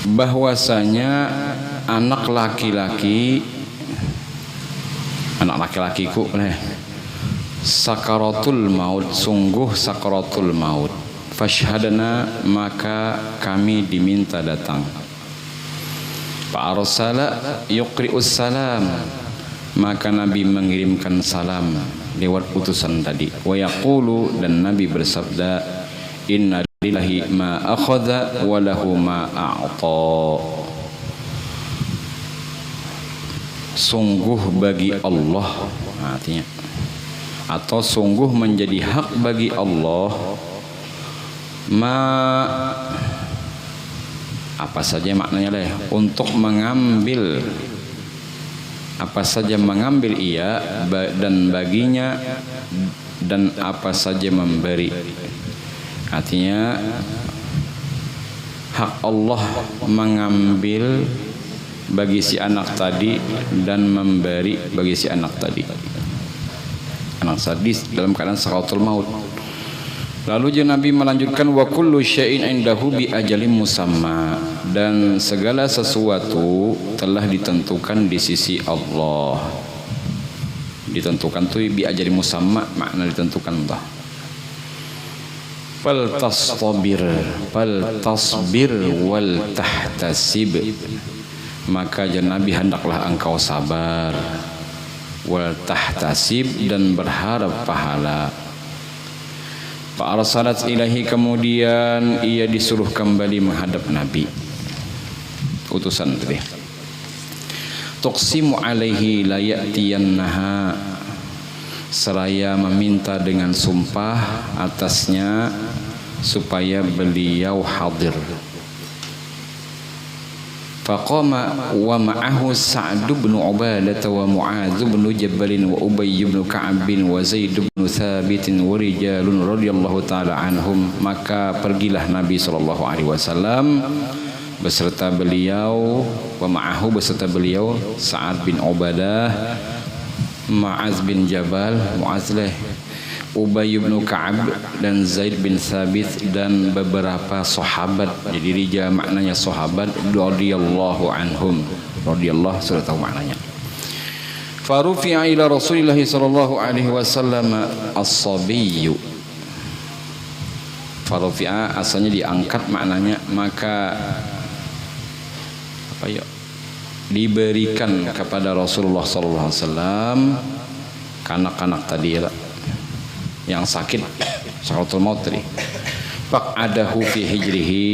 bahwasanya anak laki-lakiku sakaratul maut, sungguh sakaratul maut. Fashhadana, maka kami diminta datang. Fa arsala yuqri'us salam, maka Nabi mengirimkan salam lewat utusan tadi. Wa yaqulu, dan Nabi bersabda, inna lillahi ma akhadha wa lahu ma a'ta. Sungguh bagi Allah, artinya, atau sungguh menjadi hak bagi Allah apa saja maknanya lah, untuk mengambil apa saja, mengambil ia dan baginya, dan apa saja memberi. Artinya hak Allah mengambil bagi si anak tadi dan memberi bagi si anak tadi. Anak sadis dalam keadaan sakaratul maut. Lalu Nabi melanjutkan, wa kullu syai'in indahu bi ajalin musamma, dan segala sesuatu telah ditentukan di sisi Allah. Ditentukan tuh bi ajalin musamma, makna ditentukan Allah. Fal tasbir wal tahtasib, maka Nabi hendaklah engkau sabar, wal tahtasib, dan berharap pahala. Fa arsalat ilahi, kemudian ia disuruh kembali menghadap Nabi, utusan tadi. Tuqsimu alaihi la ya'tiyannaha, seraya meminta dengan sumpah atasnya supaya beliau hadir. Faqama wa ma'ahu Sa'd bin Ubadah wa Mu'adz bin Jabal wa Ubay bin Ka'ab wa Zaid bin Thabit wa rijalun radhiyallahu taala anhum. Maka pergilah Nabi sallallahu alaihi wasallam beserta beliau, wa ma'ahu, beserta beliau Sa'ad bin Ubadah, Mu'adz bin Jabal, Ubay bin Ka'ab, dan Zaid bin Thabit, dan beberapa sahabat. Jadi rijal maknanya sahabat, radhiyallahu anhum. Radhiyallahu, sudah tahu maknanya. Farufi'a ila Rasulillah sallallahu alaihi wasallam as-sabiyyu. Farufi'a asalnya diangkat maknanya, maka apa ya? Diberikan kepada Rasulullah sallallahu alaihi wasallam kanak-kanak tadi ya, yang sakit sakaratul maut tadi. Faq'adahu fi hijrihi,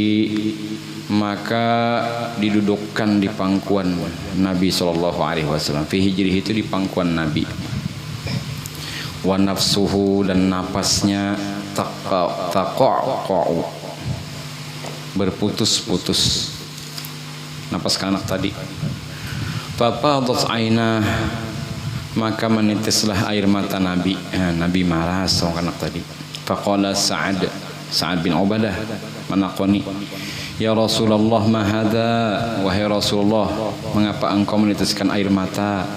maka didudukkan di pangkuan Nabi sallallahu alaihi wasallam. Fi hijrihi itu di pangkuan Nabi. Wa nafsuhu, dan napasnya taqa'u, berputus-putus napas kanak tadi. Fafadat ainah, maka menetislah air mata Nabi. Nabi marah sama kanak tadi. Faqala Sa'ad bin Ubadah menakoni, ya Rasulullah, ma hadza, wahai Rasulullah, mengapa engkau meneteskan air mata?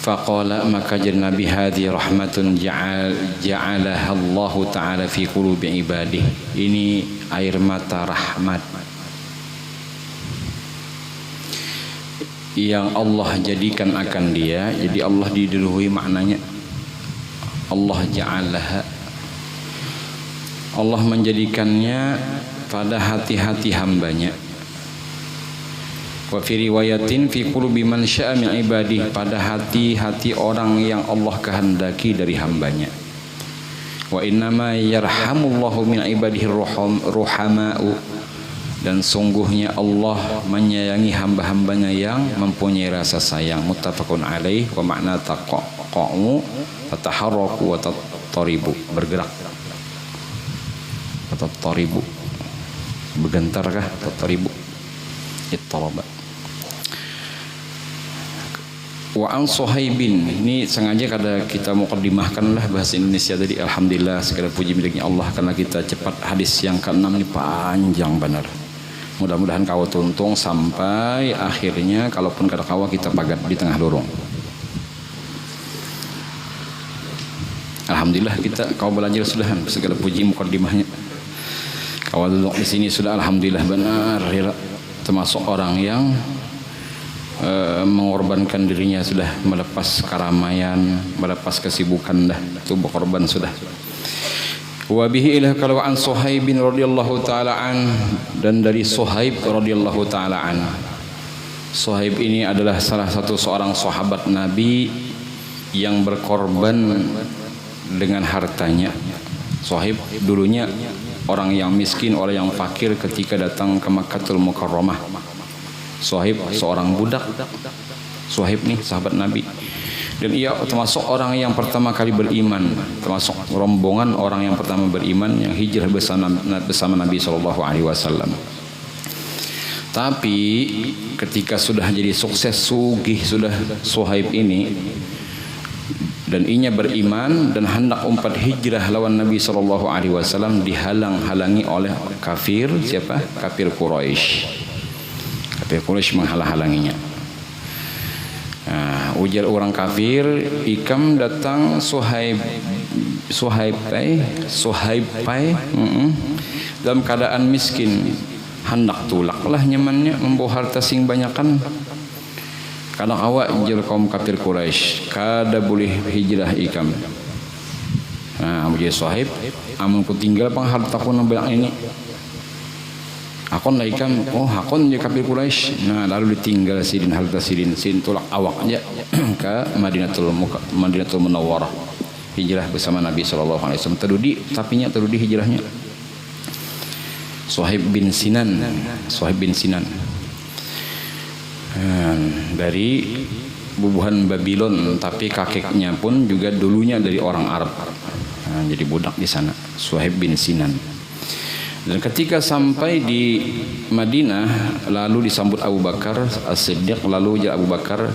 Faqala, maka jadi Nabi, hadhi rahmatun ja'alaha Allah ta'ala fi qulubi ibadihi, ini air mata rahmat yang Allah jadikan akan dia. Jadi Allah didahului maknanya, Allah ja'alaha, Allah menjadikannya pada hati-hati hambanya. Wa fi riwayatin fi qulubi man syaa min ibadihi, pada hati-hati orang yang Allah kehendaki dari hambanya. Wa innama yarhamullahu min ibadihi ruhama'u, dan sungguhnya Allah menyayangi hamba-hambanya yang mempunyai rasa sayang. Muttafaqun alaih. Wa makna taqa'u tataharraku wa tattaribu, bergerak. Tattaribu, bergentarkah? Tattaribu, ittaraba. Wa an Suhaibin, ini sengaja kada kita muqaddimahkan lah bahasa Indonesia tadi. Alhamdulillah, segala puji miliknya Allah, karena kita cepat. Hadis yang ke-6 ini panjang benar. Mudah-mudahan kau tuntung sampai akhirnya. Kalaupun kada kawa, kita pagat di tengah lorong. Alhamdulillah kita kau belajar sudahan, segala puji muqaddimahnya. Kalau duduk di sini sudah alhamdulillah benar termasuk orang yang mengorbankan dirinya, sudah melepas keramaian, melepas kesibukan, dah itu berkorban sudah. Wa bihi ilah kalau an Suhaib bin radhiyallahu taala an, dan dari Suhaib radhiyallahu taala an. Suhaib ini adalah salah satu seorang sahabat Nabi yang berkorban dengan hartanya. Suhaib dulunya orang yang miskin, orang yang fakir ketika datang ke Makkatul Mukarramah. Suhaib seorang budak. Suhaib nih sahabat Nabi, dan ia termasuk orang yang pertama kali beriman, termasuk rombongan orang yang pertama beriman yang hijrah bersama Nabi SAW. Tapi ketika sudah jadi sukses, sugih sudah Suhaib ini, dan inya beriman dan hendak umpat hijrah lawan Nabi SAW, dihalang-halangi oleh kafir. Siapa? Kafir Quraisy. Kafir Quraisy menghalang-halanginya. Nah, ujar orang kafir, ikam datang Suhaib dalam keadaan miskin, hendak tulaklah nyamannya membawa harta sing banyakan. Kadang awak ujar kaum kafir Quraisy, kada boleh hijrah ikam. Nah, ujar Suhaib, amun ku tinggal pang hartaku nang banyak ini. Akon lah ikam, oh akon je kafir Quraisy. Nah, lalu ditinggal sidin harta sidin tulak awak aja ke Madinatul Munawwarah, hijrah bersama Nabi SAW. Terudi hijrahnya. Suhaib bin Sinan dari bubuhan Babylon, tapi kakeknya pun juga dulunya dari orang Arab. Nah, jadi budak di sana, Suhaib bin Sinan. Dan ketika sampai di Madinah, lalu disambut Abu Bakar As-Siddiq. Lalu ujar Abu Bakar,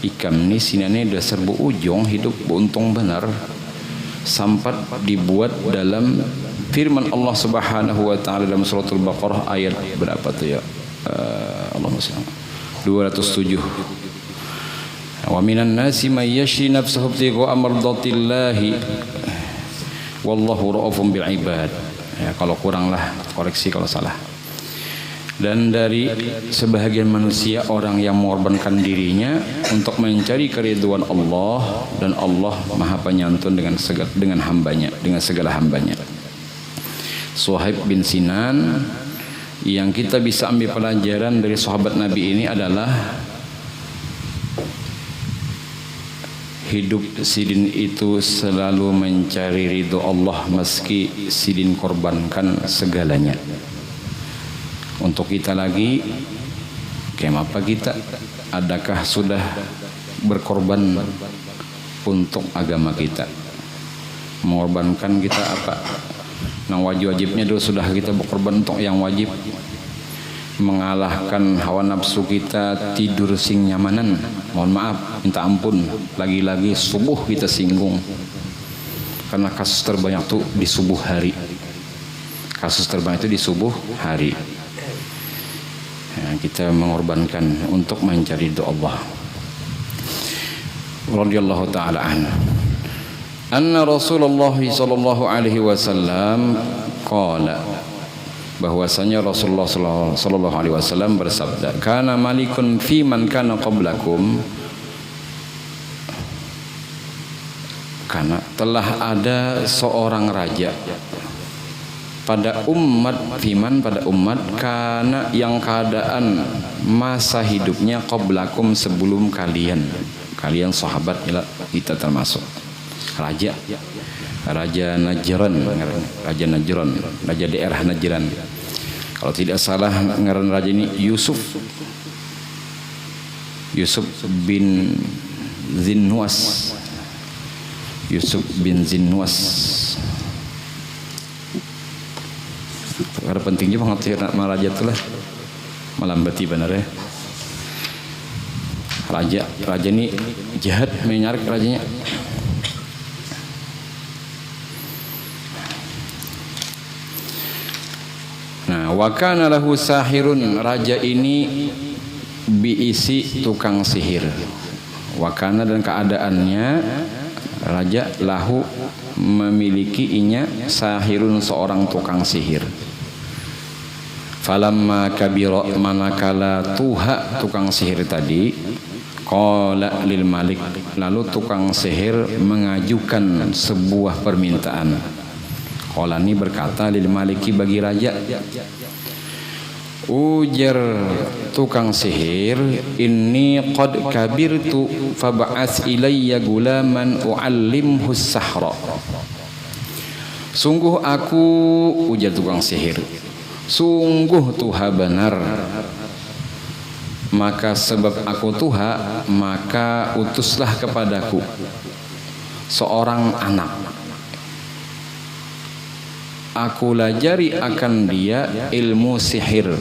ikam ni sinane dasar bu ujung hidup untung benar, sampai dibuat dalam firman Allah Subhanahu wa taala dalam suratul Baqarah ayat berapa tu ya? Allahumma salli 207. Wa minan nasi may yashri nafsahu ibtigha'a mardatillahi wallahu ra'ufun bil ibad. Ya, kalau kurang lah koreksi kalau salah. Dan dari sebahagian manusia orang yang mengorbankan dirinya untuk mencari keridhaan Allah, dan Allah Maha Penyantun dengan hambanya, dengan segala hambanya. Suhaib bin Sinan, yang kita bisa ambil pelajaran dari sahabat Nabi ini adalah hidup sidin itu selalu mencari ridho Allah meski sidin korbankan segalanya. Untuk kita lagi, kenapa kita? Adakah sudah berkorban untuk agama kita? Mengorbankan kita apa? Nang wajib-wajibnya dulu sudah kita berkorban untuk yang wajib. Mengalahkan hawa nafsu kita, tidur sing nyamanan, mohon maaf, minta ampun, lagi-lagi subuh kita singgung, karena kasus terbanyak itu di subuh hari. Kasus terbanyak itu di subuh hari. Nah, kita mengorbankan untuk mencari doa Allah. Radhiyallahu taala anna Rasulullah sallallahu alaihi wasallam qala, bahwasanya Rasulullah sallallahu alaihi wasallam bersabda, kana malikun fi man kana qablakum, karena telah ada seorang raja pada umat, fiman pada umat, karena yang keadaan masa hidupnya qablakum sebelum kalian sahabat kita termasuk raja Najran, raja daerah Najran. Kalau tidak salah ngaran raja ini Yusuf bin Zinnuwas. Karena pentingnya pengertian nama raja itulah melambati benar ya. Raja ini jahat, menyarik rajanya. Nah, wa kana lahu sahirun, raja ini biisi tukang sihir. Wa kana, dan keadaannya raja lahu memiliki inya sahirun, seorang tukang sihir. Falamma kabira, manakala tuha tukang sihir tadi, qala lil malik, lalu tukang sihir mengajukan sebuah permintaan. Qala ini berkata lil maliki, bagi raja. Ujar tukang sihir, inni qad kabirtu fab'ats ilayya gulaman u'allimhu sahra. Sungguh aku, ujar tukang sihir, sungguh tuha benar, maka sebab aku tuha, maka utuslah kepadaku seorang anak, aku lajari akan dia ilmu sihir.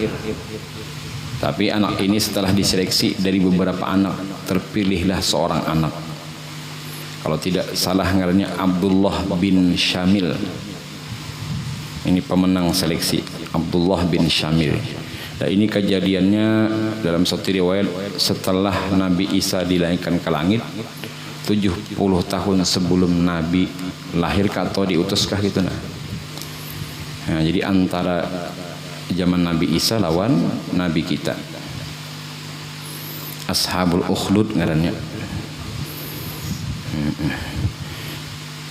Tapi anak ini setelah diseleksi dari beberapa anak, terpilihlah seorang anak. Kalau tidak salah ngarannya Abdullah bin Syamil. Ini pemenang seleksi, Abdullah bin Syamil. Dan ini kejadiannya dalam satu riwayat setelah Nabi Isa dilahirkan ke langit, 70 tahun sebelum Nabi lahir atau diutuskah gitu nah. Nah, jadi antara zaman Nabi Isa lawan Nabi kita. Ashabul Ukhdud ngarannya.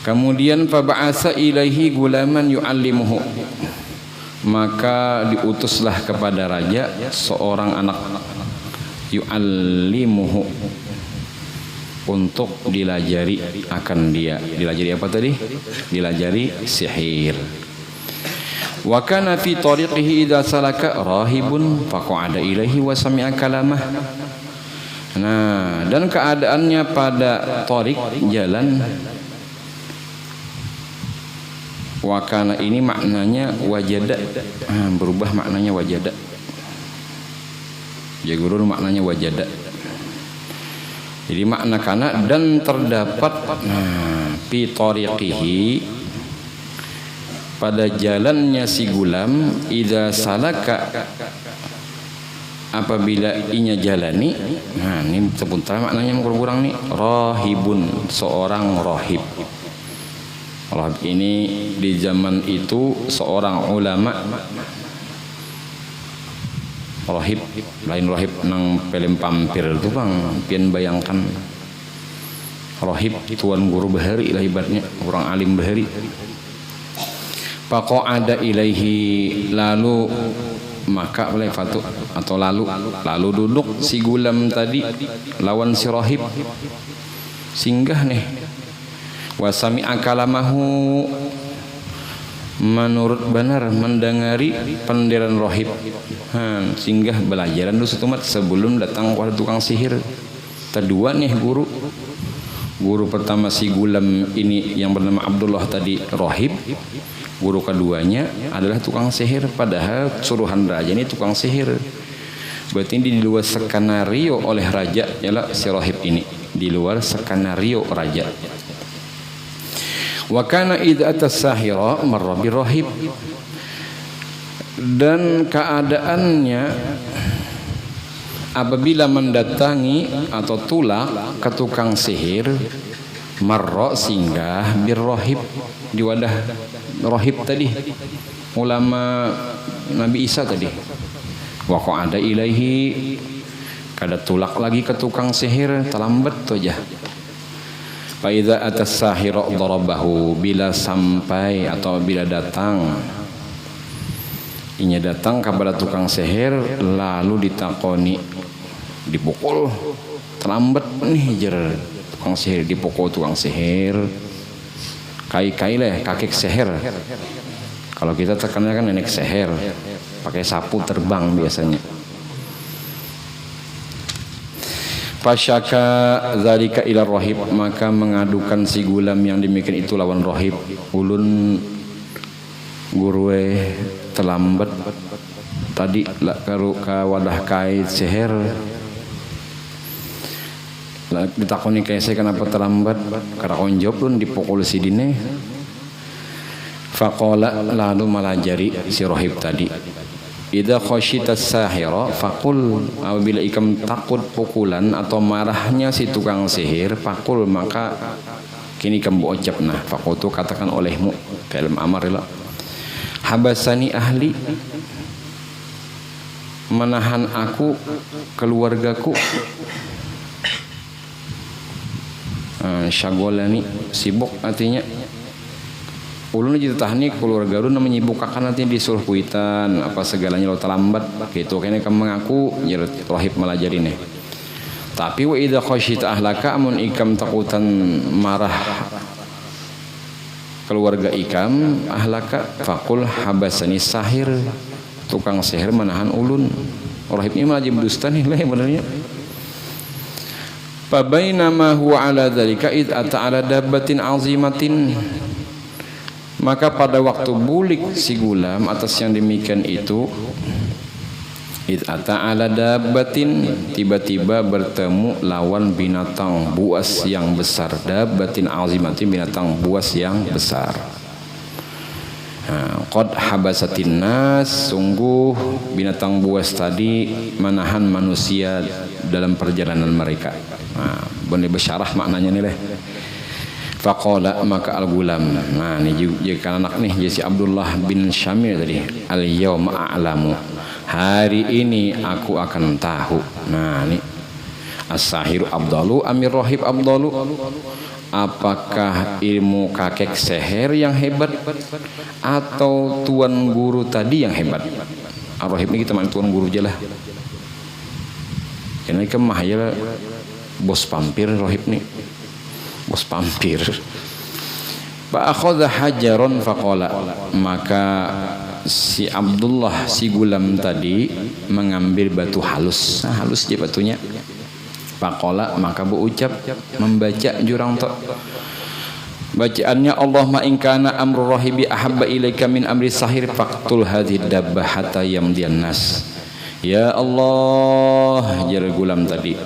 Kemudian fab'atsa ilaihi gulaman yu'allimuhu, maka diutuslah kepada raja seorang anak yu'allimuhu, untuk dilajari akan dia. Dilajari apa tadi? Dilajari sihir. Wa kana fi tariqihi idza salaka rahibun faqa'ada ilaihi wa sami'a kalamah. Nah, dan keadaannya pada tariq jalan, wakana ini maknanya wajada, berubah maknanya wajada. Jagurun maknanya wajada. Jadi makna kana dan terdapat fi tariqihi, pada jalannya si gulam, idza salaka, apabila inya jalani. Nah, ini sebentar maknanya kurang nih. Rahibun, seorang rahib. Rahib ini di zaman itu seorang ulama. Rahib lain rahib nang film pampir itu bang, pian bayangkan. Rahib tuan guru bahari lah ibaratnya, orang alim bahari. Faqa'ada ilaihi, lalu maka oleh fatu atau lalu duduk si gulam tadi lawan si rahib, singgah nih. Wasami akalamahu, menurut benar mendengari pendiran rahib. Singgah belajaran dulu setumat sebelum datang kepada tukang sihir. Kedua nih guru pertama si gulam ini yang bernama Abdullah tadi rahib. Guru keduanya adalah tukang sihir, padahal suruhan raja ini tukang sihir. Berarti ini di luar skenario oleh raja, ialah si rahib ini di luar skenario raja. Wa kana idza atas-sahira marra birahib, dan keadaannya apabila mendatangi atau tulak ke tukang sihir, marra singgah birrahib, di wadah rahib tadi, ulama Nabi Isa tadi. Wa qa'ada ilaihi, kada tulak lagi ke tukang sihir, terlambat tu aja. Fa idza atas-sahira darabahu, bila sampai atau bila datang, inya datang kepada tukang sihir lalu ditakoni, dipukul, terlambat nih jer tukang sihir, dipukul tukang sihir. Kai-kai lah, kakek sihir. Kalau kita terkenal kan nenek sihir, pakai sapu terbang biasanya. Fasyaka dzalika ila rahib, maka mengadukan si gulam yang demikian itu lawan rahib. Ulun gurue terlambat tadi lah karo ka wadah kait sihir. Lah ditakoni kae saya kenapa terlambat? Karena onjop lun dipukul si dine. Faqala, lalu malajari si rahib tadi. Idza khasyitas sahira faqul, apabila ikam takut pukulan atau marahnya si tukang sihir, faqul, maka kini kamu ucap, nah faqultu, katakan olehmu, film amar lah, habasani ahli, menahan aku, keluargaku. Syagolani, sibuk artinya. Ulun jadi tahnik keluarga ulun menyibukkan nanti disuruh kuitan apa segalanya lo terlambat gitu kayaknya kamu mengaku jadi rahib melajari nih. Tapi wa idza khasyita ahlaka amun ikam takutan marah keluarga ikam ahlaka faqul habasani sahir, tukang sihir menahan ulun. Rahib ini malah jadi dusta nih lah benernya. Fa bainama huwa ala dzalika id ata ala dabbatin azimatin. Maka pada waktu bulik si gulam atas yang demikian itu, ita ala dabbatin, tiba-tiba bertemu lawan binatang buas yang besar. Dabbatin azimatin, binatang buas yang besar. Qad habasatin nas, sungguh binatang buas tadi menahan manusia dalam perjalanan mereka. Boleh bersyarah maknanya nih leh. Faqala maka al-gulam. Nah ini juga anak nih si Abdullah bin Syamir tadi. Al-yawma a'lamu. Hari ini aku akan tahu. Nah ini as-sahiru abdalu amir rahib abdalu. Apakah ilmu kakek seher yang hebat atau tuan guru tadi yang hebat? Ar-rahib ini kita main tuan guru aja lah. Karena ini kemah ya bos pampir rahib nih. Bos pampir. Fa akhadha hajaron faqala, maka si Abdullah si gulam tadi mengambil batu halus. Nah, halus dia batunya. Faqala maka berucap membaca jurang tok. Bacaannya Allahumma in kana amru rahibi ahabba ilaika min amri sahir faqtul hadhihi dabbah hatta yamdiyan nas. Ya Allah, jar gulam tadi.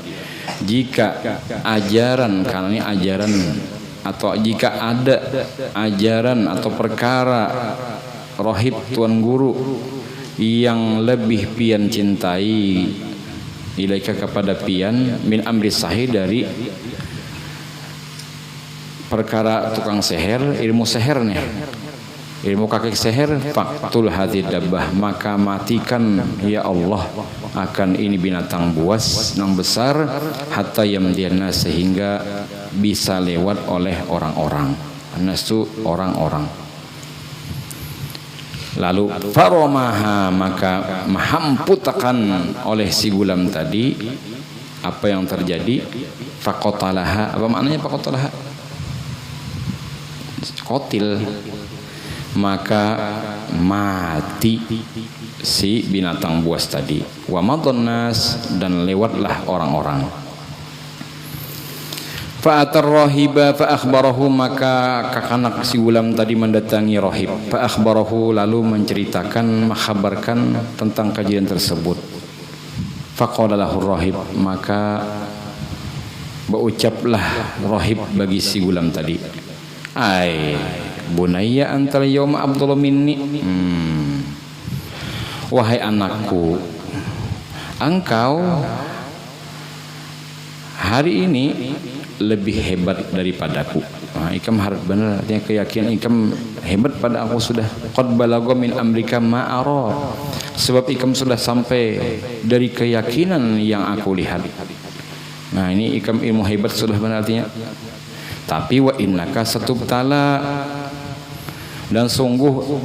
Jika ajaran, karena ini ajaran atau jika ada ajaran atau perkara rohib tuan guru yang lebih pian cintai ilaika kepada pian min amri sahih dari perkara tukang seher, ilmu seher nih, ilmu kakek seher, faktul hati dabbah maka matikan ya Allah akan ini binatang buas yang besar hatta yamdiana sehingga bisa lewat oleh orang-orang. Nasu orang-orang. Lalu faromaha maka mahamputakan oleh si gulam tadi apa yang terjadi fakotalaha. Apa maknanya fakotalaha? Kotil. Maka mati si binatang buas tadi. Wa madonnas dan lewatlah orang-orang. Fa atar rahiba fa akhbarahu maka kakanak si gulam tadi mendatangi rahib. Fa akhbarahu lalu menceritakan mengkhabarkan tentang kejadian tersebut. Fa qala lahu rahib maka berucaplah rahib bagi si gulam tadi. Ai bunayya antal yawma abdullah minni. Wahai anakku, engkau hari ini lebih hebat daripadaku. Nah, ikam harap benar artinya keyakinan ikam hebat pada aku sudah. Qad balagha min amrika ma ara. Sebab ikam sudah sampai dari keyakinan yang aku lihat. Nah, ini ikam ilmu hebat sudah benar artinya. Tapi wa innaka satubtala dan sungguh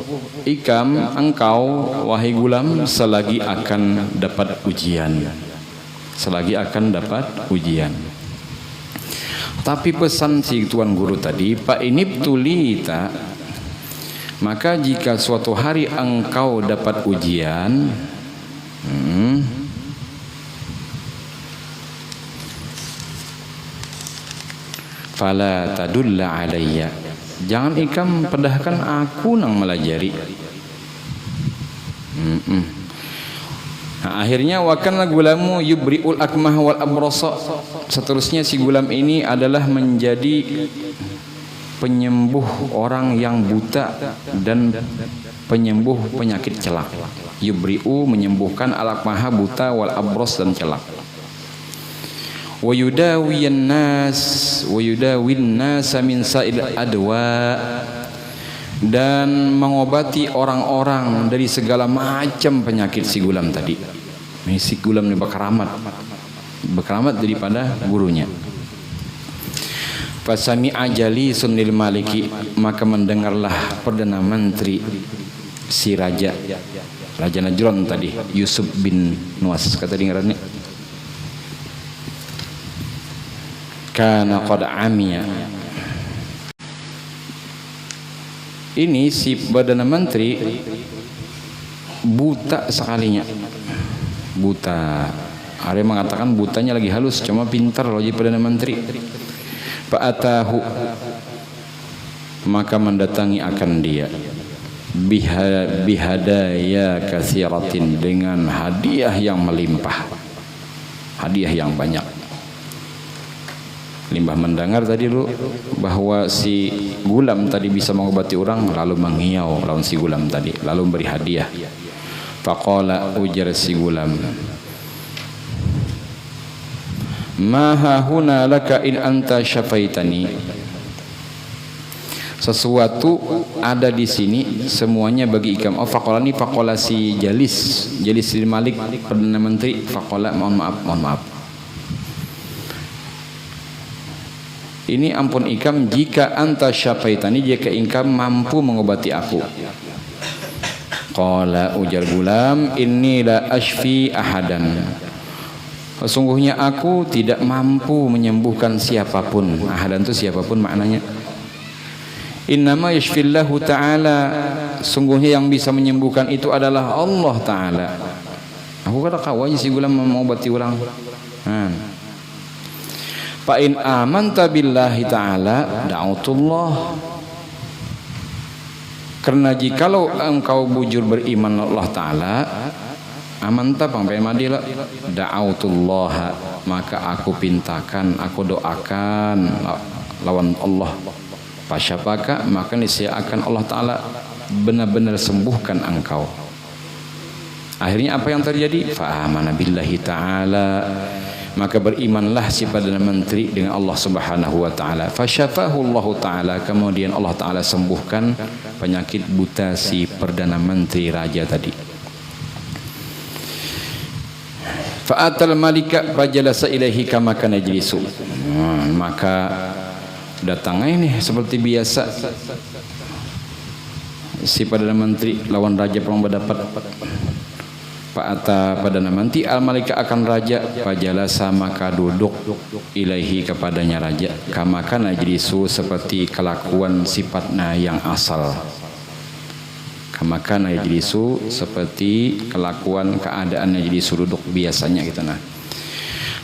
ikam engkau wahai gulam selagi akan dapat ujian. Selagi akan dapat ujian. Tapi pesan si tuan guru tadi, Pak ini tulita, maka jika suatu hari engkau dapat ujian, fala tadulla alayya, jangan ikam pedahkan aku nang melajari. Nah, akhirnya wakana gulamu yubriul akmah wal abrasa. Seterusnya si gulam ini adalah menjadi penyembuh orang yang buta dan penyembuh penyakit celak. Yubriu menyembuhkan al-akmaha buta wal abros dan celak. Wa yudawiyan nas wa yudawin nas min sa'il adwa, dan mengobati orang-orang dari segala macam penyakit si gulam tadi. Si gulam ini berkeramat daripada gurunya. Fasami'a jalisun lil maliki, maka mendengarlah perdana menteri si raja Najran tadi, Yusuf bin Nuwas, kata dengarannya. Kana qad amiya. Ini si perdana menteri buta sekalinya. Buta. Ada yang mengatakan butanya lagi halus, cuma pintar loh jadi perdana menteri. Fa'atahu, maka mendatangi akan dia bihadaya katsiratin, dengan hadiah yang melimpah, hadiah yang banyak. Limbah mendengar tadi lu bahwa si gulam tadi bisa mengobati orang, lalu menghiau lawan si gulam tadi, lalu memberi hadiah. Faqala, ujar si gulam, ma hahuna laka in anta syafaitani. Sesuatu ada di sini semuanya bagi ikam. Oh, faqala ni faqala si Jalis bin Malik, perdana menteri. Faqala, mohon maaf. Ini ampun ikam, jika anta syafaitani, jika ikam mampu mengobati aku. Qala, ujar gulam, inni la ashfi ahadan. Sesungguhnya aku tidak mampu menyembuhkan siapapun. Ahadan itu siapapun maknanya. Innama yashfillahu ta'ala, sungguhnya yang bisa menyembuhkan itu adalah Allah Ta'ala. Aku kata kau aja si gulam mengobati orang. Fa in amanta billahi ta'ala da'utullah. Karena jikalau engkau bujur beriman Allah Ta'ala, amanta pangpai madila da'autullah, maka aku pintakan, aku doakan lawan Allah. Fasyafaka, maka niscaya akan Allah Ta'ala benar-benar sembuhkan engkau. Akhirnya apa yang terjadi? Fa'amana billahi ta'ala, maka berimanlah si perdana menteri dengan Allah Subhanahu wa ta'ala. Fasyafahu Allah Ta'ala, kemudian Allah Ta'ala sembuhkan penyakit buta si perdana menteri raja tadi. Fa'atal malika fajalasa ilaihi kama kana yajlisu. Maka datangnya ini seperti biasa si perdana menteri lawan raja perang berdapat. Fa'ata perdana menteri al malika akan raja, fajalasa maka duduk ilaihi kepadanya raja, kama kana yajlisu seperti kelakuan sifatnya yang asal. Maka najlisu seperti kelakuan keadaannya jadi duduk biasanya gitu nah.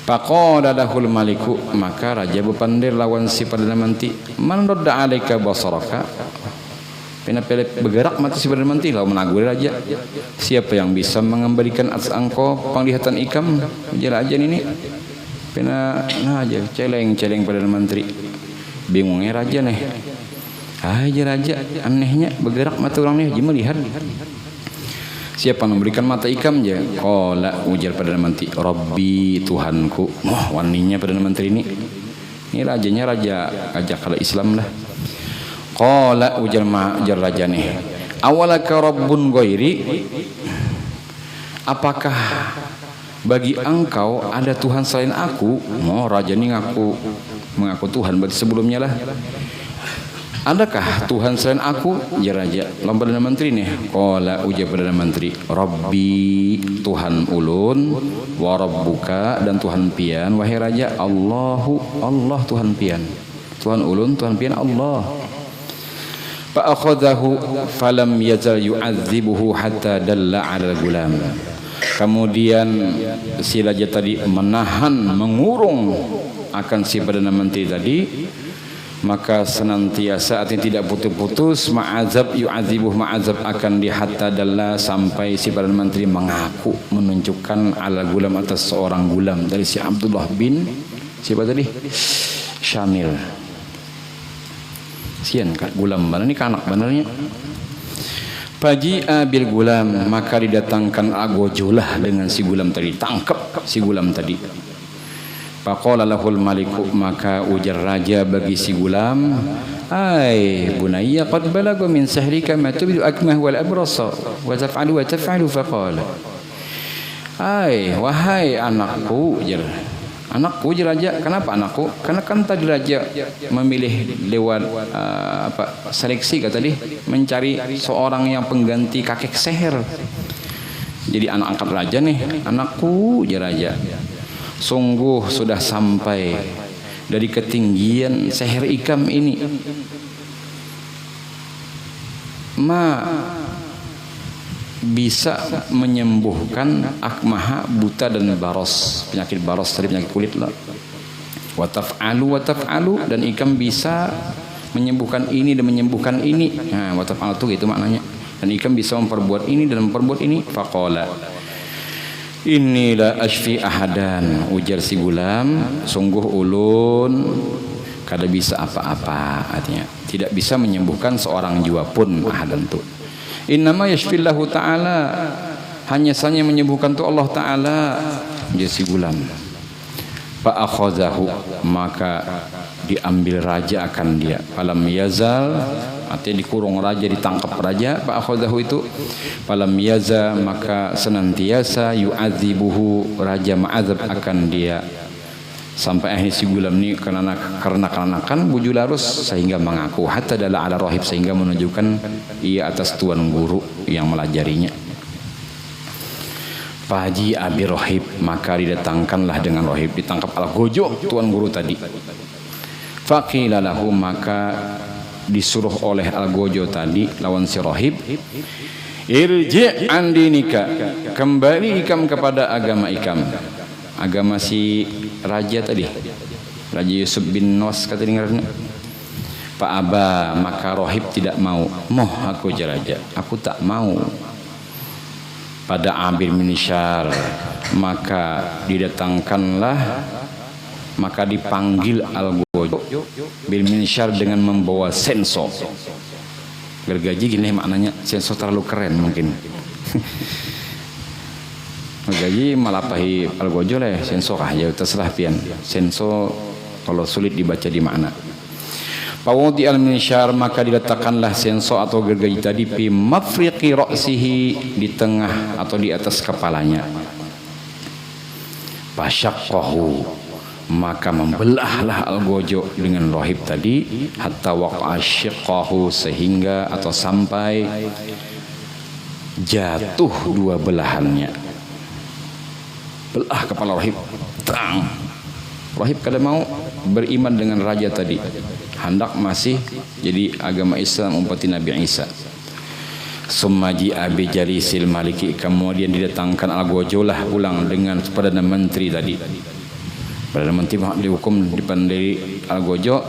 Faqala lahul maliku, maka raja berpandir lawan si perdana menteri, man radda alaika basaraka. Pena pelek bergerak mati si perdana menteri lawan menaguri raja. Siapa yang bisa mengembalikan atas engkau penglihatan ikam? Ujar aja ini. Pena aja celeng perdana menteri. Bingungnya raja nih. Aja raja, anehnya bergerak mata orang ni, jema lihat. Siapa memberikan mata ikam je? Qala, ujar perdana menteri, Rabbi, Tuhanku. Waninya perdana menteri ini. Ini rajanya raja kalau Islam lah. Qala, ujar raja ni, awalaka rabbun ghairi? Apakah bagi engkau ada Tuhan selain aku? Raja ni mengaku Tuhan berarti sebelumnya lah. Adakah Tuhan selain aku? Ya raja, lawan perdana menteri nih. Qala, ujar perdana menteri, Rabbi, Tuhan ulun, wa rabbuka, dan Tuhan pian, wahai raja, Allah Tuhan pian. Tuhan ulun, Tuhan pian Allah. Fa akhadhahu falam yazal yu'adzibuhu hatta dalla 'ala gulam. Kemudian si raja tadi menahan, mengurung akan si perdana menteri tadi, maka senantiasa artinya tidak putus-putus ma'azab yu'adzibuh, ma'azab akan dihatta dalla, sampai si perdana menteri mengaku menunjukkan ala gulam atas seorang gulam dari si Abdullah bin siapa tadi? Syamil. Sian kan gulam mana ni kanak benernya. Faji'a bil gulam, maka didatangkan agojolah dengan si gulam tadi, tangkap si gulam tadi. Faqala lahul maliku, maka ujar raja bagi si gulam, ai bunayya qad balagha min sahrika ma tubdu akmah wal abrasa wa taf'alu faqala, Wahai anakku, anakku raja. Kenapa anakku? Karena kan tadi raja memilih lewat seleksi kata tadi, mencari seorang yang pengganti kakek Seher. Jadi anak angkat raja nih, anakku raja. Sungguh sudah sampai dari ketinggian Seher Ikam ini. Bisa menyembuhkan akmaha, buta dan baros, penyakit baros dari penyakit kulit lah. Wataf'alu dan Ikam bisa menyembuhkan ini dan menyembuhkan ini. Nah, wataf'alu itu gitu maknanya. Dan Ikam bisa memperbuat ini dan memperbuat ini. Faqala inilah ashfi ahadan, ujar si gulam, sungguh ulun kada bisa apa-apa, artinya tidak bisa menyembuhkan seorang jua pun. Ahadan tu innama yashfillahu ta'ala, hanya saja menyembuhkan tu Allah Ta'ala. Jadi si gulam fa'akhazahu, maka diambil raja akan dia. Falam yazal, artinya dikurung raja, ditangkap raja. Fa'akhazahu itu falam yazal, maka senantiasa yu'adzibuhu, raja ma'adzab akan dia. Sampai akhirnya si gulam ini karena kan bujularus sehingga mengaku, hatta dala ala rohib, sehingga menunjukkan ia atas tuan guru yang melajarinya. Faji abi rohib, maka didatangkanlah dengan rohib, ditangkap al-gojo tuan guru tadi. Faqila lahu, maka disuruh oleh al-gojo tadi lawan si rohib, irji' an dinika, kembali Ikam kepada agama Ikam. Agama si raja tadi, Raja Yusuf bin Nos kata dengarnya. Pak Aba, maka rohib tidak mau. Moh aku raja, aku tak mau. Pada Amir Minisyar, maka didatangkanlah, maka dipanggil Al-Gojo bil Minisyar dengan membawa senso. Gergaji gini maknanya, senso terlalu keren mungkin. Gaji malapahi Al-Gojo lah, senso kah ya, terserah pian. Senso kalau sulit dibaca di mana. Pawudi al-Minisyar, maka diletakkanlah senso atau gergaji tadi fi mafriqi ra'sihi, di tengah atau di atas kepalanya. Fasyaqqahu, maka membelahlah Al-Gojo dengan rohib tadi, hatta waqa'a syiqqahu, sehingga atau sampai jatuh dua belahannya. Belah kepala rohib, tang. Rohib kada mau beriman dengan raja tadi, hendak masih jadi agama Islam umpati Nabi Isa. Summaji abi jalisil maliki, kemudian didatangkan Al-Gojo lah pulang dengan Perdana Menteri tadi. Perdana Menteri dihukum depan dari Al-Gojo.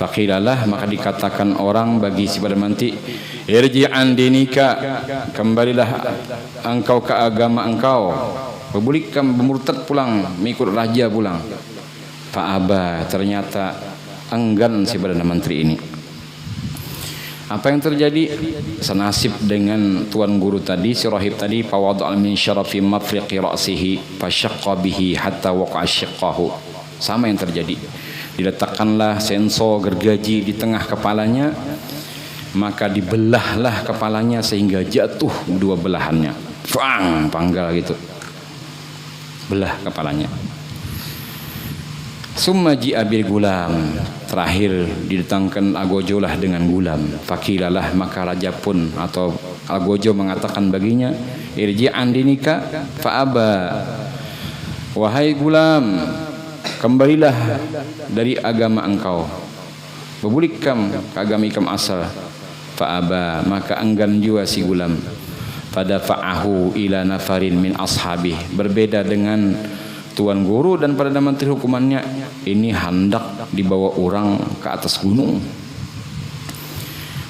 Faqilalah, maka dikatakan orang bagi si Perdana Menteri, irji an dinika, kembalilah engkau ke agama engkau. Berbulikkan bermurtad pulang, mengikut raja pulang. Fa'aba, ternyata enggan si Perdana Menteri ini. Apa yang terjadi? Senasib dengan tuan guru tadi, si rohib tadi. Fawada'al min syarafi mafriqi ra'sihi fasyaqqa bihi hatta waqa'a syiqqahu. Sama yang terjadi. Diletakkanlah senso gergaji di tengah kepalanya, maka dibelahlah kepalanya sehingga jatuh dua belahannya. Panggal gitu. Belah kepalanya. Summa ji'a bil gulam, terakhir didatangkan Al-Gojo lah dengan gulam. Fakilalah, maka raja pun atau Al-Gojo mengatakan baginya, irji an dinika fa'aba, wahai gulam, kembalilah dari agama engkau, berbulikkan ke agama Ikam asal. Fa'aba, maka enggan jua si gulam. Pada fa'ahu ila nafarin min ashabih, berbeda dengan tuan guru dan Perdana Menteri hukumannya, ini hendak dibawa orang ke atas gunung.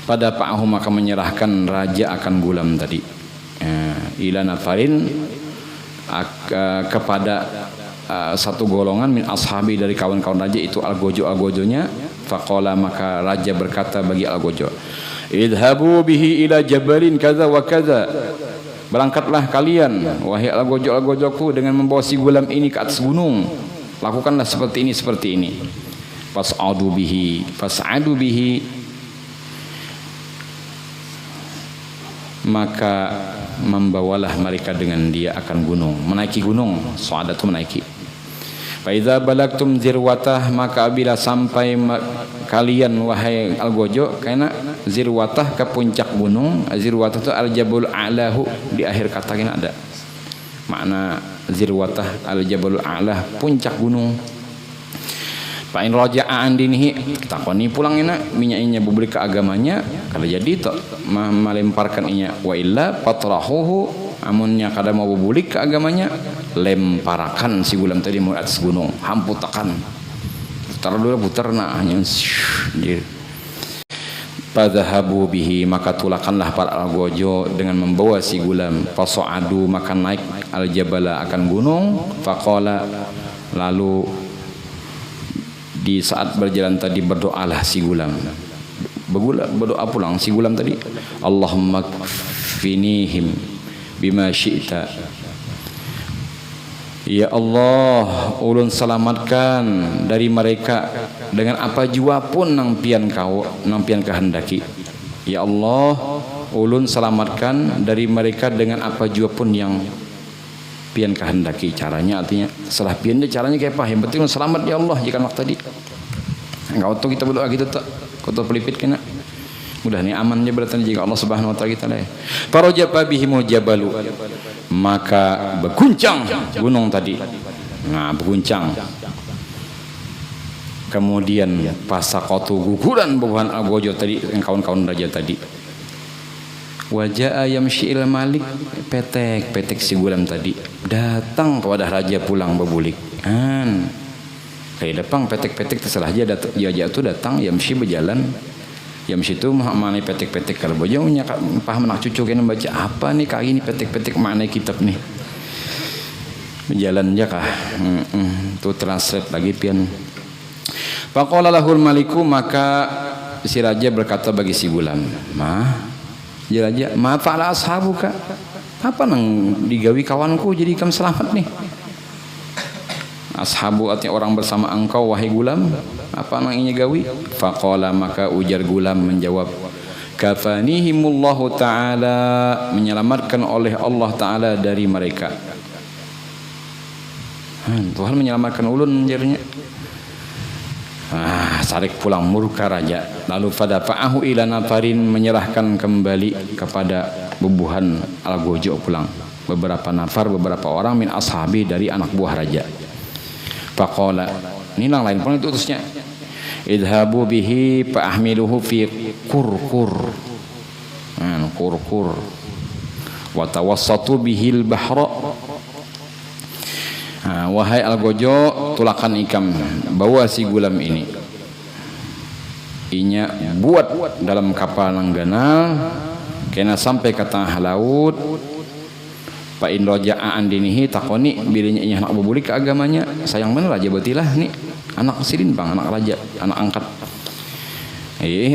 Pada fa'ahu, maka menyerahkan raja akan gulam tadi, ila nafarin, kepada satu golongan min ashabi, dari kawan-kawan raja itu Al-Gojo-Al-Gojonya. Faqala, maka raja berkata bagi Al-Gojo, idhabu bihi ila jabalin kaza wa kaza, berangkatlah kalian wahai Al-Gojo-Al-Gojoku dengan membawa si gulam ini ke atas gunung, lakukanlah seperti ini seperti ini. Fas'adu bihi maka membawalah mereka dengan dia akan gunung, menaiki gunung. Su'ada itu menaiki. Fa idza balagtum zirwatah, maka bila sampai kalian wahai algojo karena zirwatah ke puncak gunung. Zirwatah itu aljabul a'lahu, di akhir kata ini ada makna zirwatah aljabul a'lah, puncak gunung. Fa in raja'a an dinihi, takoni pulang enak minyaknya bublik ke agamanya kalau jadi tok melemparkan inya. Wa illa patrahuhu, amunnya kada mau bubulik ke agamanya, lemparakan si gulam tadi mau atas gunung, hamputakan. Putar dulu putar nah hanya padhahabu bihi, maka tulakanlah para algojo dengan membawa si gulam. Faso'adu, maka naik aljabala akan gunung. Faqala, lalu di saat berjalan tadi berdoalah si gulam. Berdoa pulang si gulam tadi, Allahumma kfinihim bima syi'ta, ya Allah ulun selamatkan dari mereka dengan apa jua pun nang pian kehendaki. Ya Allah ulun selamatkan dari mereka dengan apa jua pun yang pian kehendaki. Caranya artinya setelah pian dia caranya kayak apa, yang penting selamat ya Allah. Jika waktu tadi enggak auto kita berdoa gitu tak kau pelipit kena mudah nih aman dia berarti jika Allah Subhanahu wa taala kita lah. Farajaba bihimul jabalu, maka berguncang gunung tadi. Nah, berguncang. Kemudian pasaqatu, guguran bebuhan algojo tadi, kawan-kawan raja tadi. Wajah ayam syi'il malik, petek si gulam tadi datang kepada raja pulang berbulik. Kayak depan petek tersalah aja itu datang yamshi berjalan. Yamshi itu mana petek kalau bojongnya paham nak cucu kan baca apa nih kali ini petek mana kitab nih. Berjalan aja kah? Tuh translate lagi pian. Faqala lahul maliku, maka si raja berkata bagi si gulam, raja, ma fa'ala ashabuka, apa nang digawi kawanku jadi kamu selamat nih. Ashabu artinya orang bersama engkau wahai gulam, apa nang ini gawi. Faqala, maka ujar gulam menjawab, kafanihimullahu ta'ala, menyelamatkan oleh Allah ta'ala dari mereka. Tuhan menyelamatkan ulun jadinya. Sarik pulang murka raja. Lalu fadafa'ahu ila nafarin, menyerahkan kembali kepada bubuhan algojo pulang beberapa nafar, beberapa orang min ashabi dari anak buah raja. Faqala, ini yang lain pun itu terusnya, idhabu bihi fa'ahmiluhu fi kurkur, kurkur wa tawassatu bihil bahra. Wahai algojo, tulakan ikam, bawa si gulam ini, inya buat dalam kapal langganal kena sampai ke tengah laut. Fa in raja'an dinihi, takoni bilinya inya nak berbulik ke agamanya. Sayang bener aja betilah nih anak silin bang, anak raja, anak angkat.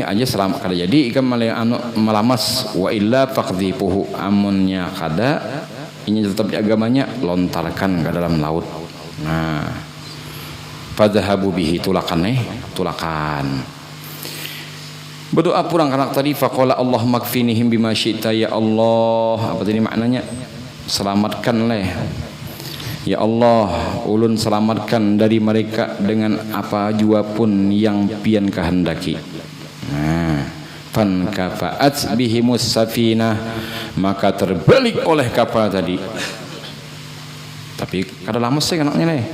Aja selamat kada jadi ikam melamas. Wa illa faqdhifuhu, amunnya kada inya tetap di agamanya, lontarkan ke dalam laut. Nah, fadhahabu bihi, tulakan. Berdoa pulang anak tadi. Faqala Allahumma kfinihim bima syi'ta, ya Allah, apa tadi maknanya? Selamatkanlah ya Allah, ulun selamatkan dari mereka dengan apa jua pun yang pian kehendaki. Fan kafa'at bihimus safinah, maka terbalik oleh kapal tadi. Tapi kada lama sih anaknya nih.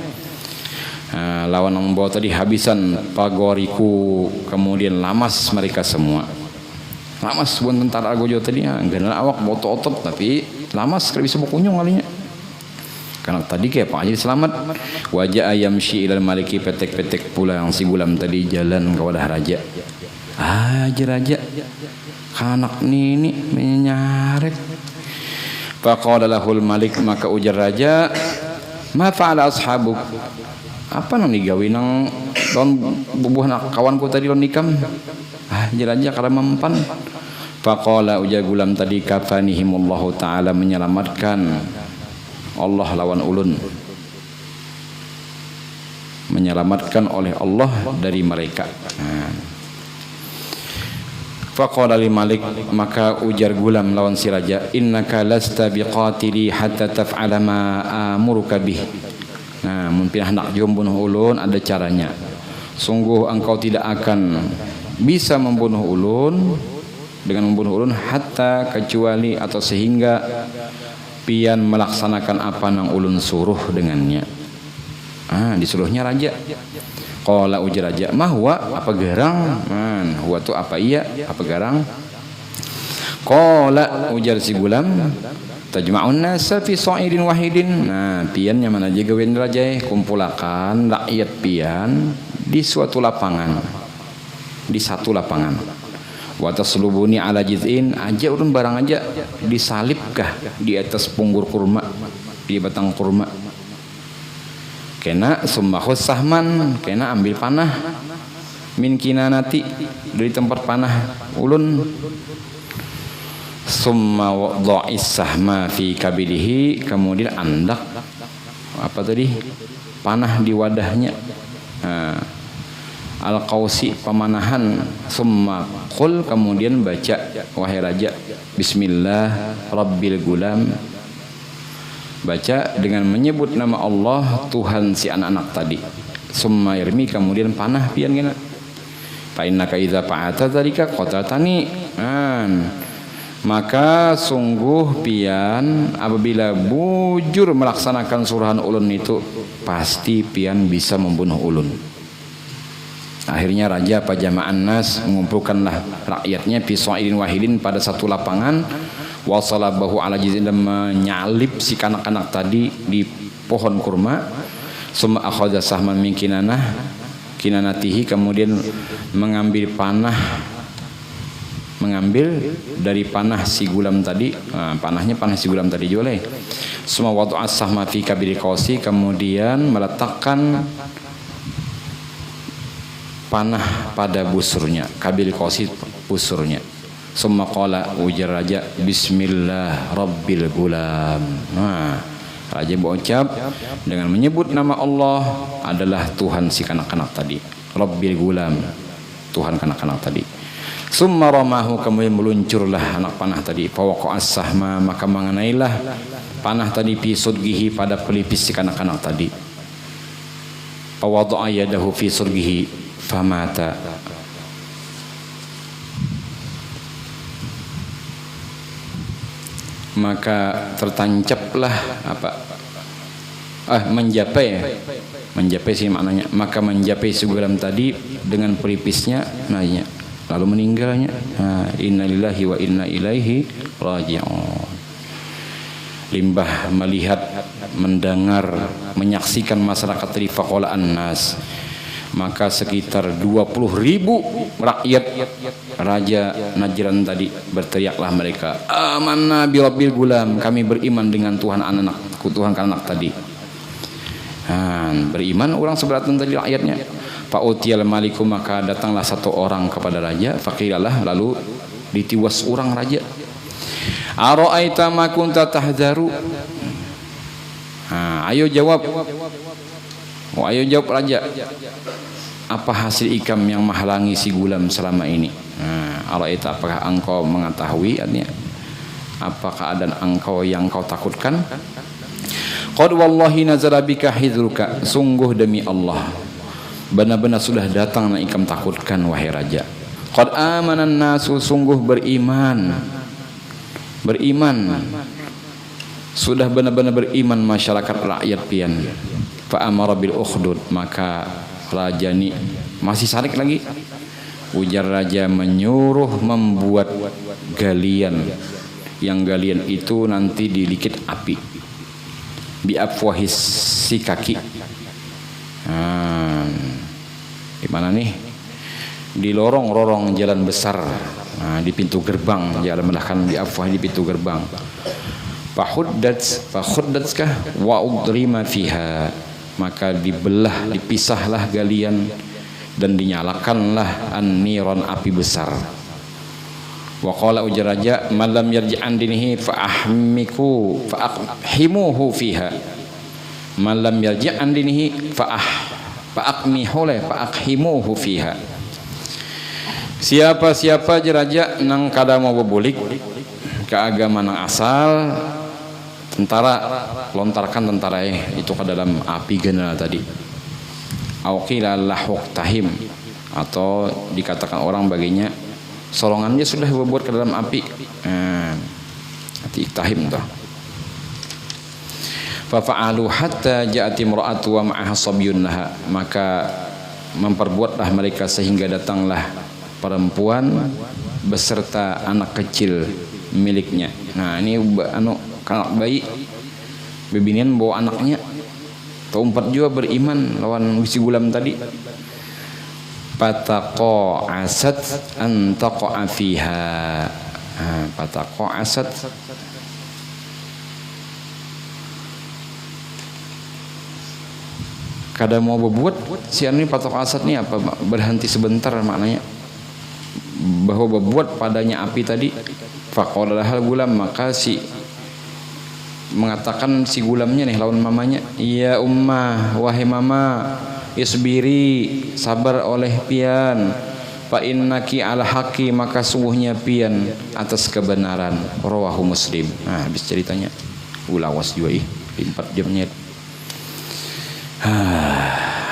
Lawan yang membawa tadi habisan pagoriku, kemudian lamas mereka semua. Lamas buat tentara algojo tadi gana awak boto otot, tapi lamas kada bisa berkunjung kalinya. Karena tadi kayak apa aja selamat. Wajah ayam syi'il maliki, petek pula yang si gulam tadi jalan kepada raja. Raja kanak nini menyaret. Faqala lahul malik, maka ujar raja, ma fa'ala ashabuk, apa nang digawi nang don bubuh nak kawanku tadi don nikam. Raja kada mempan. Faqala, ujar gulam tadi, kafanihimullahu ta'ala, menyelamatkan Allah lawan ulun, menyelamatkan oleh Allah dari mereka. Faqala li Malik, maka ujar Gulam lawan si raja, innaka lasta biqatili hatta taf'ala ma amuruka bih. Nah, mun pindah hendak jom bunuh ulun ada caranya. Sungguh engkau tidak akan bisa membunuh ulun dengan membunuh ulun hatta kecuali atau sehingga pian melaksanakan apa nang ulun suruh dengannya. Disuruhnya raja. Qala ujar raja, mahwa apa garang? Huwa tu apa iya? Apa garang? Qala ujar si Gulam, tajma'un nasa fi sa'idin wahidin. Nah, pian yang mana aja gawean raja, kumpulakan rakyat pian di suatu lapangan. Di satu lapangan. Wa taslubuni ala jiz'in, aja urun barang aja disalibkah di atas punggur kurma, di batang kurma. Kena sumbahus sahman, kena ambil panah min kinanati dari tempat panah ulun. Summa wadha'is sahma fi kabidihi, kemudian andak apa tadi panah di wadahnya. Al-qausi pemanahan. Summa qul, kemudian baca wahai raja, bismillah rabbil gulam, baca dengan menyebut nama Allah Tuhan si anak-anak tadi. Summa irmi, kemudian panah pian kena. Fa innaka idza fa'ata dzalika qataltani. Maka sungguh pian apabila bujur melaksanakan suruhan ulun itu, pasti pian bisa membunuh ulun. Akhirnya raja pajama'an nas, mengumpulkanlah rakyatnya fi sa'idin wahidin pada satu lapangan. Wasalabahu ala jizin, dan menyalib si kanak-kanak tadi di pohon kurma. Summa akhadha sahman min kinanatihi, kemudian mengambil dari panah si Gulam tadi. Panahnya panah si Gulam tadi juga. Summa wad'a sahma fi kabiri qausi, kemudian meletakkan panah pada busurnya, kabiri qausi busurnya. Summa qala ujar raja, bismillah rabbil gulam. Raja berucap dengan menyebut nama Allah adalah Tuhan si kanak-kanak tadi. Rabbil gulam, Tuhan kanak-kanak tadi. Summa ramahu, kemudian meluncurlah anak panah tadi. Fawaqa'as sahma, maka mengenailah panah tadi fi sudgihi, pada pelipis si kanak-kanak tadi. Fawadha'a yadahu fi sudgihi famata. Maka tertancaplah menjapai sih maknanya. Maka menjapai si Gulam tadi dengan pelipisnya, nanya, lalu meninggalnya. Innalillahi wa inna ilaihi raji'un. Limbah melihat, mendengar, menyaksikan masyarakat tadi. Faqala an-nas, maka sekitar 20.000 rakyat Raja Najran tadi berteriaklah mereka, amanna bi rabbil gulam, kami beriman dengan Tuhan anak-anakku, Tuhan anak tadi. Beriman orang seberatan tadi rakyatnya. Fa'utiyal maliku, maka datanglah satu orang kepada raja. Faqilalah, lalu ditiwas orang raja. Ara'aita ma kunta tahzaru. Ayo jawab. Ayo jawab raja. Apa hasil ikam yang menghalangi si Gulam selama ini? Ara'aita, apakah engkau mengetahui, artinya apa keadaan engkau yang kau takutkan? Qad wallahi nazala bika hidruka, sungguh demi Allah benar-benar sudah datang yang ikam takutkan wahai raja. Qad amanan nasu, sungguh beriman sudah benar-benar beriman masyarakat rakyat pian. Fa amara bil ukhdud, maka raja ni masih sarik lagi. Ujar raja menyuruh membuat galian, yang galian itu nanti dilikit api. Bi afwahis si kaki. Di mana nih? Di lorong-lorong jalan besar. Di pintu gerbang, jalan belakang di afwah, di pintu gerbang. Fakhuddats wa udrima fiha, maka dibelah, dipisahlah galian dan dinyalakanlah an-niran, api besar. Wa qala ujar raja, man lam yarji' an dinihi fa ahmimuhu fiha. Man lam yarji' an dinihi fa ahmimuhu fiha. Siapa-siapa jeraja nang kada mau bebulik ke agama nang asal, tentara lontarkan tentara itu ke dalam api general tadi. Auqila lahuk tahim, atau dikatakan orang baginya solongannya sudah dibuat ke dalam api. Hati iktahim toh. Fa fa'alu hatta ja'at imra'atu wa ma'aha sabyun laha, maka memperbuatlah mereka sehingga datanglah perempuan beserta anak kecil miliknya. Nah, ini anak bayi bebinian bawa anaknya. Tempat juga beriman lawan wisi gulam tadi. Pataqo asad antaqo fiha. Pataqo asad. Kada mau berbuat si ini pataqo asad ini apa? Berhenti sebentar maknanya. Bahwa berbuat padanya api tadi. Faqala hal gulam, maka si mengatakan si gulamnya nih lawan mamanya, ya ummah, wahai mama, isbiri, sabar oleh pian, fa innaki ala haqi, maka sungguhnya pian atas kebenaran. Rawahu Muslim. Nah, habis ceritanya ulawas juga 4 jamnya.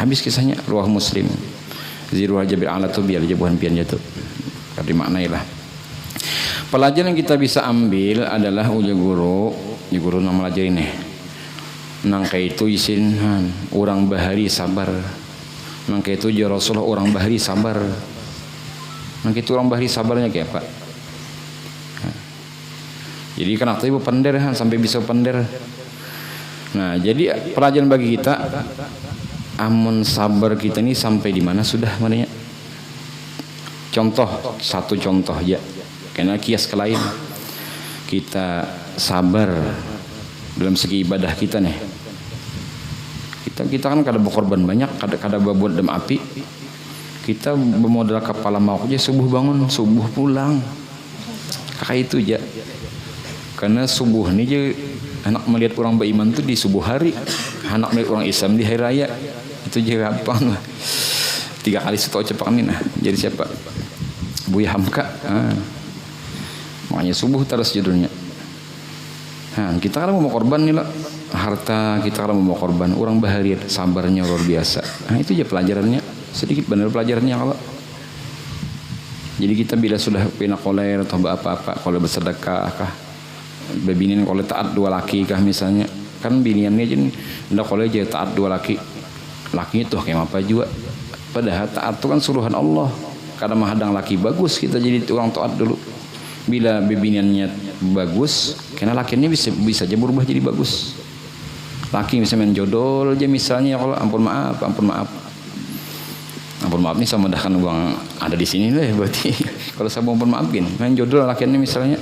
Habis kisahnya rawahu Muslim. Zirul Jabir ala tubial jabuhan pian jatuh. Kada maknailah. Pelajaran yang kita bisa ambil adalah guru nang melajari nih. Nang kayak itu isin orang bahari sabar. Nang kayak itu Rasulullah orang bahari sabar. Nang kayak itu orang bahari sabarnya kayak apa? Jadi kan waktu itu pender sampai bisa pender. Nah, jadi pelajaran bagi kita, amun sabar kita ini sampai di mana sudah maknanya. Satu contoh ya. Karena kias ke lain. Kita sabar dalam segi ibadah kita nih. Kita kan kada berkorban banyak, kada berbuat dalam api. Kita bermodal kepala mau aja subuh bangun, subuh pulang. Kayak itu aja. Karena subuh ini je anak melihat orang beriman tuh di subuh hari, anak melihat orang Islam di hari raya. Itu je gampang. 3 kali setok cepak amin. Jadi siapa? Buya Hamka. Makanya subuh terus judulnya. Nah, kita kan mau korban nih lah, harta kita kan mau korban, orang bahagia sabarnya luar biasa. Nah, itu aja pelajarannya, sedikit benar pelajarannya kalau. Jadi kita bila sudah pina koler atau apa-apa, kalau bersedekah kah, bebinin kalau taat 2 laki kah misalnya, kan biniannya aja ndak koler aja taat 2 laki, lakinya tuh kayak apa juga. Padahal taat itu kan suruhan Allah. Kadang menghadang laki bagus kita jadi orang taat dulu. Bila bebiniannya bagus, karena lakinya bisa aja berubah jadi bagus. Laki misalnya main jodol aja misalnya, kalau ampun maaf nih sama dahkan uang ada di sini deh berarti. Kalau saya ampun maaf gini, main jodol lakinya misalnya,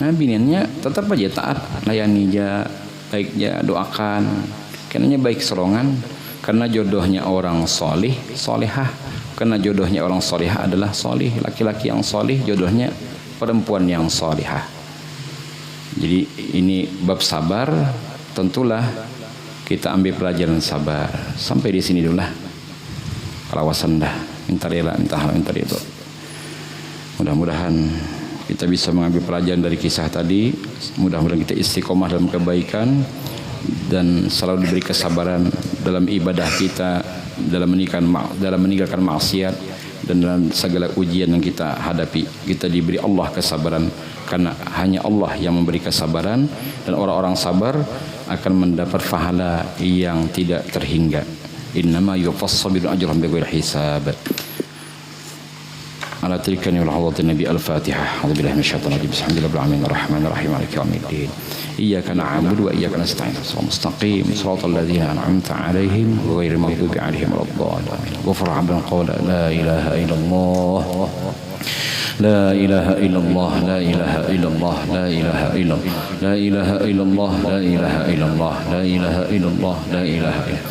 nah biniannya tetap aja taat, layani aja, baik aja, doakan, karena baik serongan, karena jodohnya orang solih, solehah. Karena jodohnya orang solihah adalah solih, laki-laki yang solih jodohnya perempuan yang solihah. Jadi ini bab sabar, tentulah kita ambil pelajaran sabar. Sampai di sini dulu lah. Kalawasan dah, minta rela, minta itu. Mudah-mudahan kita bisa mengambil pelajaran dari kisah tadi. Mudah-mudahan kita istiqomah dalam kebaikan dan selalu diberi kesabaran dalam ibadah kita, dalam meninggalkan maksiat, dan dalam segala ujian yang kita hadapi. Kita diberi Allah kesabaran, karena hanya Allah yang memberi kesabaran, dan orang-orang sabar akan mendapat pahala yang tidak terhingga. Innama yufassabirun ajrahum bighairi hisab. Ala tilkani wal hawdati nabi al-Fatihah. A'udzubillahi minasyaitonir rajim. Bismillahirrahmanirrahim. Rahmanirrahim. Maliki yaumiddin. Iyyaka na'budu wa iyyaka nasta'in. Shiratal mustaqim. Shiratal ladzina an'amta 'alaihim ghairil maghdubi 'alaihim waladdallin. Ghufran 'abdan qala la ilaha illallah لا إله إلا الله لا إله إلا الله لا إله إلا الله لا إله إلا الله لا إله إلا الله لا إله إلا الله لا إله إلا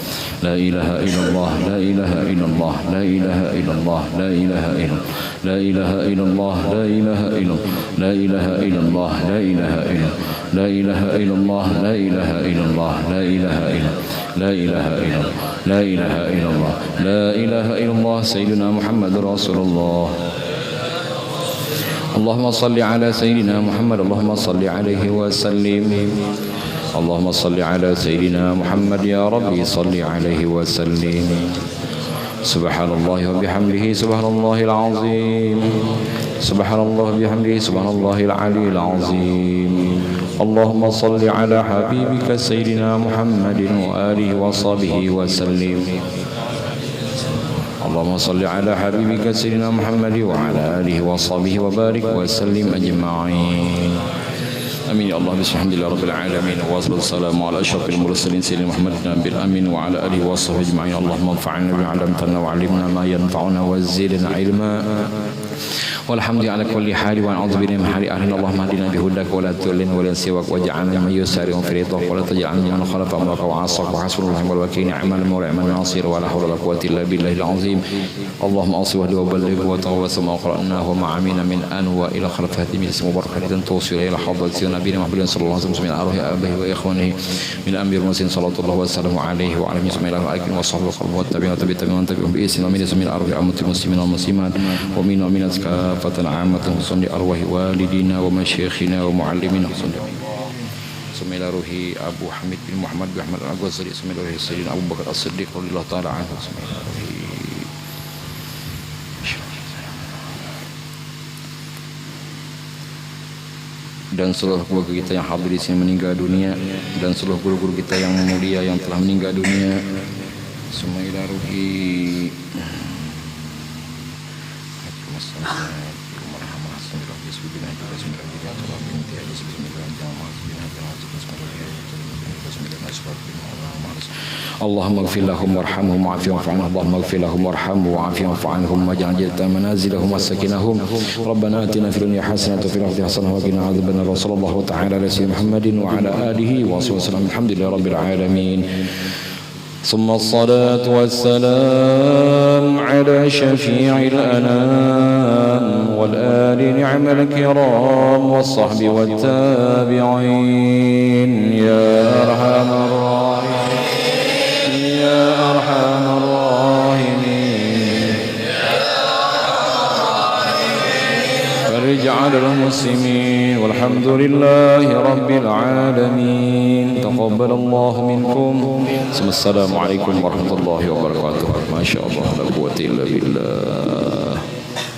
لا إله إلا الله لا إله إلا الله لا إله إلا الله لا إله إلا لا إله إلا الله لا إله إلا لا إله إلا الله لا إله إلا لا إله إلا الله لا إله إلا الله لا إله إلا لا إله إلا لا إله إلا الله لا إله إلا الله سيدنا محمد رسول الله اللهم صل على سيدنا محمد اللهم صل عليه وسلم اللهم صل على سيدنا محمد يا ربي صل عليه وسلم سبحان الله وبحمده سبحان الله العظيم سبحان الله وبحمده سبحان الله العلي العظيم اللهم صل على حبيبك سيدنا محمد وآله وصحبه وسلم اللهم صل على حبيبك سيدنا محمد وعلى آله وصحبه وبارك وسلم أجمعين آمين يا الله بسم الحمد لله رب العالمين والصلاة والسلام على أشرف المرسلين سيدنا محمد النبي الأمين وعلى آله وصحبه أجمعين اللهم انفعنا بما علمتنا وعلمنا ما ينفعنا وزدنا علما والحمد على كل حال ونعوذ بك من حال أهلنا اللهم اهدنا بهداك ولا تضلنا ولا سواك واجعلنا من يسارع في رضاك ولا تجعلنا من خلف أمرك وعصاك وحسبنا الله ونعم الوكيل نعم المولى نعم الناصر ولا حول ولا قوة إلا بالله العظيم اللهم أوصي واهد وبلغ وتوبس ما قرأناه وما عملنا من آن وإلى خلف هذه اسم مباركة توصل إلى حضرة نبينا محمد صلى الله عليه وسلم من أروح أبيه وإخوانه من أمير المسلمين صلى الله وسلم عليه وعلى جميع الأمة وصحبه وقلبه والتابعين وتبعهم بإسلام ومن من أروح أمة المسلمين والمسلمات ومن كافة عامة صلى أرواح والدينا ومشايخنا ومعلمينا صلى إلى روح أبو حميد بن محمد بن أحمد الغزالي صلى إلى روح سيدنا أبو بكر الصديق رضي الله تعالى عنه صلى إلى روح dan seluruh keluarga kita yang hadir di sini meninggal dunia dan seluruh guru-guru kita yang mulia yang telah meninggal dunia semua ila ruhi اللهم اغفر لهم وارحمهم وعافهم واعف عنهم اللهم اغفر لهم وارحمهم وعافهم واعف عنهم واجعل جنة منازلهم وسكنهم ربنا آتنا في الدنيا حسنة وفي الآخرة حسنة وقنا عذاب النار وصلى الله تعالى على سيدنا محمد وعلى آله وصحبه وسلم الحمد لله رب العالمين ثم الصلاة والسلام على شفيع الأنام والآل نعم الكرام والصحب والتابعين يا أرحم الراحمين يا أرحم الراحمين فرج على المسلمين والحمد لله رب العالمين تقبل الله منكم ثم السلام عليكم ورحمة الله وبركاته ما شاء الله لا قوة إلا بالله